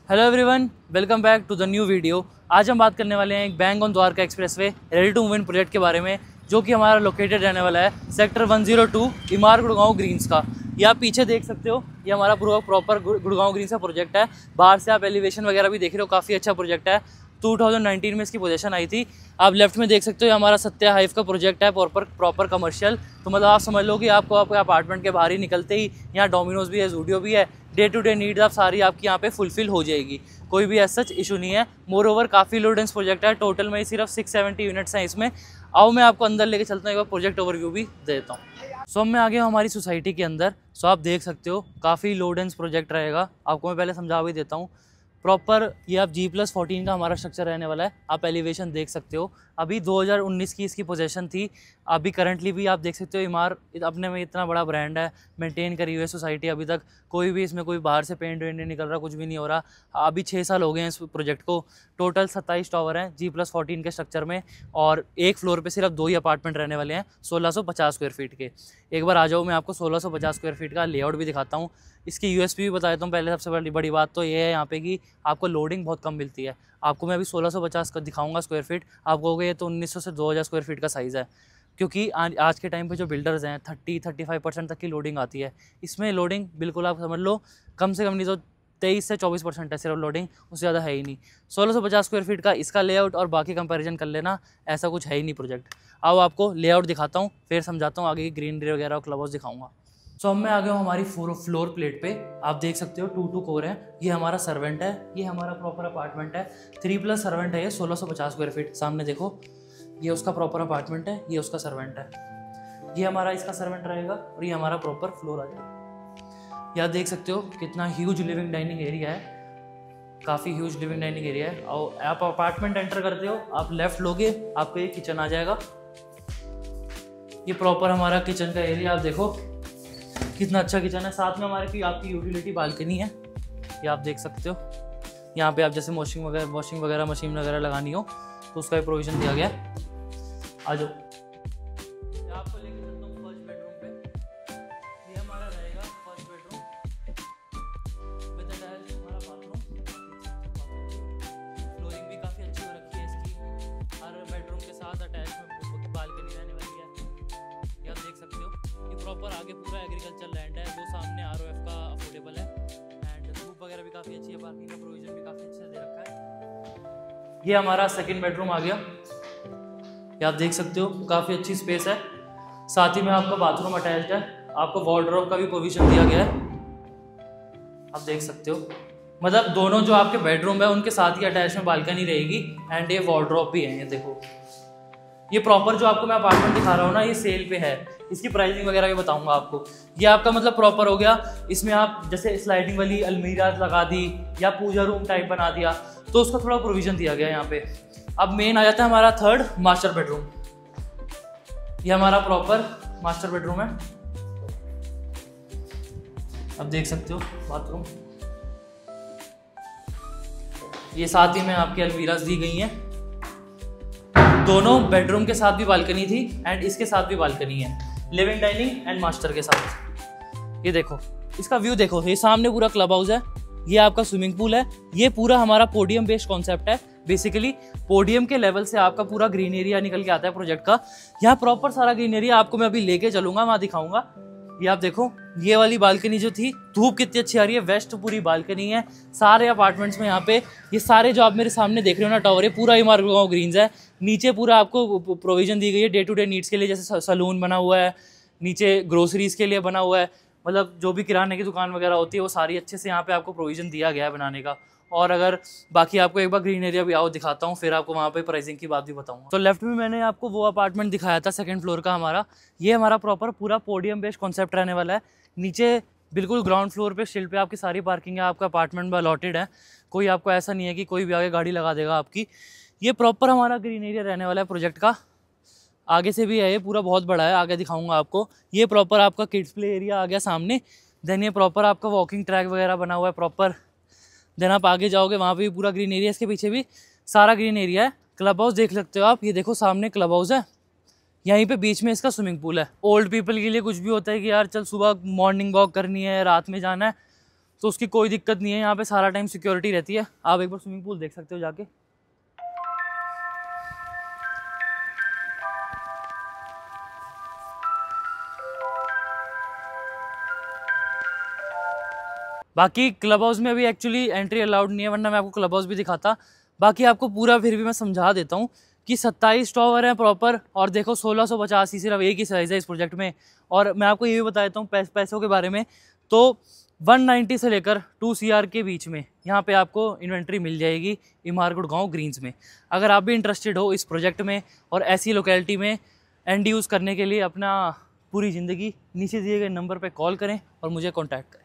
Hello everyone, welcome back to the new video. आज हम बात करने वाले हैं एक bank on Dwarka expressway ready to move in project के बारे में, जो कि हमारा लोकेटेड रहने वाला है सेक्टर 102 इमार गुड़गांव ग्रीन्स का। ये आप पीछे देख सकते हो, ये हमारा पूरा प्रॉपर गुड़गांव ग्रीन्स का प्रोजेक्ट है। बाहर से आप एलिवेशन वगैरह भी देख रहे हो, काफ़ी अच्छा प्रोजेक्ट है। 2019 में इसकी पोजीशन आई थी। आप लेफ्ट में देख सकते हो, ये हमारा सत्या हाइव का प्रोजेक्ट है, प्रॉपर कमर्शियल। तो मतलब आप समझ लो कि आपको आपके अपार्टमेंट के बाहर ही निकलते ही यहाँ डोमिनोज भी है, जूडियो भी है। डे टू डे नीड्स आप सारी आपकी यहाँ पे फुलफिल हो जाएगी, कोई भी ऐसा इशू नहीं है। मोर ओवर काफ़ी लो डेंस प्रोजेक्ट है। टोटल में सिर्फ 670 यूनिट्स हैं इसमें। आओ मैं आपको अंदर लेके चलता हूँ, एक बार प्रोजेक्ट ओवरव्यू भी देता हूँ। सो मैं आ गया हूँ हमारी सोसाइटी के अंदर। सो आप देख सकते हो, काफ़ी लो डेंस प्रोजेक्ट रहेगा। आपको मैं पहले समझा भी देता हूँ। प्रॉपर ये आप G+14 का हमारा स्ट्रक्चर रहने वाला है। आप एलिवेशन देख सकते हो, अभी 2019 की इसकी पोजीशन थी। अभी करंटली भी आप देख सकते हो, इमार अपने में इतना बड़ा ब्रांड है, मेंटेन करी हुई है सोसाइटी। अभी तक कोई भी इसमें कोई बाहर से पेंट वेंट नहीं निकल रहा, कुछ भी नहीं हो रहा। अभी 6 साल हो गए हैं इस प्रोजेक्ट को। टोटल 27 टावर हैं G+14 के स्ट्रक्चर में, और एक फ्लोर पे सिर्फ 2 ही अपार्टमेंट रहने वाले हैं 1650 स्क्वायर फीट के। एक बार आ जाओ, मैं आपको 1650 स्क्वायर फीट का लेआउट भी दिखाता हूँ। इसकी यूएसपी भी बता देता हूँ। पहले सबसे बड़ी बात तो ये है यहाँ पे कि आपको लोडिंग बहुत कम मिलती है। आपको मैं अभी 1650 का दिखाऊंगा स्क्वायर फीट, आप कहोगे ये तो 1900 से 2000 स्क्वायर फीट का साइज़ है। क्योंकि आज के टाइम पे जो बिल्डर्स हैं 30-35% तक की लोडिंग आती है। इसमें लोडिंग बिल्कुल आप समझ लो कम से कम नहीं तो 23 से 24% है सिर्फ लोडिंग, उससे ज़्यादा है ही नहीं। 1650 स्क्वायर फीट का इसका लेआउट और बाकी कंपैरिजन कर लेना, ऐसा कुछ है ही नहीं प्रोजेक्ट। आओ आपको लेआउट दिखाता हूँ, फिर समझाता हूँ आगे की ग्रीनरी वगैरह और क्लब हाउस दिखाऊंगा। सो अब मैं आ गया हूँ हमारी फ्लोर प्लेट पे। आप देख सकते हो 2 कोर है। ये हमारा सर्वेंट है, ये हमारा प्रॉपर अपार्टमेंट है। 3+ सर्वेंट है ये, 1650 स्क्वायर फीट। सामने देखो, ये उसका प्रॉपर अपार्टमेंट है, ये उसका सर्वेंट है। ये हमारा इसका सर्वेंट रहेगा और ये हमारा प्रॉपर फ्लोर आ जाएगा। ये आप देख सकते हो कितना ह्यूज लिविंग डाइनिंग एरिया है, काफ़ी ह्यूज लिविंग डाइनिंग एरिया है। और आप अपार्टमेंट एंटर करते हो, आप लेफ्ट लोगे, आपको ये किचन आ जाएगा। ये प्रॉपर हमारा किचन का एरिया, आप देखो कितना अच्छा किचन है। साथ में हमारे आपकी यूटिलिटी बालकनी है, ये आप देख सकते हो। यहाँ पे आप जैसे वॉशिंग वगैरह मशीन वगैरह लगानी हो तो उसका भी प्रोविजन दिया गया है। आ जाओ, आपको लेके चलता हूँ फर्स्ट बेडरूम पे। ये हमारा रहेगा फर्स्ट बेडरूम विद अटैच्ड हमारा बाथरूम। फ्लोरिंग भी काफ़ी अच्छी हो रखी है इसकी। हर बेडरूम के साथ अटैच में बालकनी रहने वाली है, ये आप देख सकते हो। ये प्रॉपर आगे पूरा एग्रीकल्चर लैंड है, वो सामने ROF का अफोर्डेबल है। एंड धूप वगैरह भी काफ़ी अच्छी है, पार्किंग का प्रोविजन भी काफ़ी अच्छे से दे रखा है। ये हमारा सेकंड बेडरूम आ गया, ये आप देख सकते हो काफ़ी अच्छी स्पेस है। साथ ही में आपका बाथरूम अटैच्ड है, आपको वार्डरोब का भी प्रोविजन दिया गया है, आप देख सकते हो। मतलब दोनों जो आपके बेडरूम है उनके साथ ही अटैच में बालकनी रहेगी। एंड ये वार्डरोब भी है, ये देखो। ये प्रॉपर जो आपको मैं अपार्टमेंट दिखा रहा हूँ ना, ये सेल पे है। इसकी प्राइसिंग वगैरह भी बताऊंगा आपको। ये आपका मतलब प्रॉपर हो गया। इसमें आप जैसे स्लाइडिंग वाली अलमीरा लगा दी या पूजा रूम टाइप बना दिया, तो उसका थोड़ा प्रोविजन दिया गया यहाँ पे। अब मेन आ जाता है हमारा थर्ड मास्टर बेडरूम। ये हमारा प्रॉपर मास्टर बेडरूम है, अब देख सकते हो बाथरूम। ये साथ ही में आपकी अलमीराज दी गई हैं। दोनों बेडरूम के साथ भी बालकनी थी एंड इसके साथ भी बालकनी है, लिविंग डाइनिंग एंड मास्टर के साथ। ये देखो इसका व्यू देखो, ये सामने पूरा क्लब हाउस है, ये आपका स्विमिंग पूल है। ये पूरा हमारा पोडियम बेस्ड कॉन्सेप्ट है। बेसिकली पोडियम के लेवल से आपका पूरा ग्रीन एरिया निकल के आता है प्रोजेक्ट का। यहाँ प्रॉपर सारा ग्रीन एरिया आपको मैं अभी लेके चलूंगा, वहाँ दिखाऊंगा। ये आप देखो, ये वाली बालकनी जो थी, धूप कितनी अच्छी आ रही है। वेस्ट पूरी बालकनी है सारे अपार्टमेंट्स में। यहाँ पे ये सारे जो आप मेरे सामने देख रहे हो ना टावर, ये पूरा इमार गुड़गांव ग्रीन्स है। नीचे पूरा आपको प्रोविजन दी गई है डे टू डे नीड्स के लिए, जैसे सलून बना हुआ है, नीचे ग्रोसरीज के लिए बना हुआ है। मतलब जो भी किराने की दुकान वगैरह होती है वो सारी अच्छे से यहाँ पे आपको प्रोविजन दिया गया है बनाने का। और अगर बाकी आपको एक बार ग्रीन एरिया भी आओ दिखाता हूँ, फिर आपको वहाँ पे प्राइसिंग की बात भी बताऊँगा। तो लेफ्ट में मैंने आपको वो अपार्टमेंट दिखाया था सेकंड फ्लोर का हमारा। ये हमारा प्रॉपर पूरा पोडियम बेस्ड कॉन्सेप्ट रहने वाला है। नीचे बिल्कुल ग्राउंड फ्लोर पे स्टिल पे आपकी सारी पार्किंग है, आपका अपार्टमेंट में अलॉटेड है। कोई आपको ऐसा नहीं है कि कोई भी आगे गाड़ी लगा देगा आपकी। ये प्रॉपर हमारा ग्रीन एरिया रहने वाला है प्रोजेक्ट का। आगे से भी है, ये पूरा बहुत बड़ा है, आगे दिखाऊंगा आपको। ये प्रॉपर आपका किड्स प्ले एरिया आ गया सामने। देन ये प्रॉपर आपका वॉकिंग ट्रैक वगैरह बना हुआ है प्रॉपर। देन आप आगे जाओगे वहाँ पे भी पूरा ग्रीन एरिया, इसके पीछे भी सारा ग्रीन एरिया है। क्लब हाउस देख सकते हो आप, ये देखो सामने क्लब हाउस है। यहीं पे बीच में इसका स्विमिंग पूल है। ओल्ड पीपल के लिए कुछ भी होता है कि यार चल सुबह मॉर्निंग वॉक करनी है, रात में जाना है, तो उसकी कोई दिक्कत नहीं है, यहाँ पे सारा टाइम सिक्योरिटी रहती है। आप एक बार स्विमिंग पूल देख सकते हो जाके। बाकी क्लब हाउस में अभी एक्चुअली एंट्री अलाउड नहीं है, वरना मैं आपको क्लब हाउस भी दिखाता। बाकी आपको पूरा फिर भी मैं समझा देता हूँ कि 27 टॉवर हैं प्रॉपर, और देखो 1685 सिर्फ एक ही साइज़ है इस प्रोजेक्ट में। और मैं आपको ये भी बता देता हूँ पैसों के बारे में, तो 190 से लेकर 2 CR के बीच में यहाँ पे आपको इन्वेंट्री मिल जाएगी इमार गुड़गांव ग्रीन्स में। अगर आप भी इंटरेस्टेड हो इस प्रोजेक्ट में और ऐसी लोकेलिटी में एंड यूज़ करने के लिए अपना पूरी ज़िंदगी, नीचे दिए गए नंबर पर कॉल करें और मुझे कॉन्टैक्ट करें।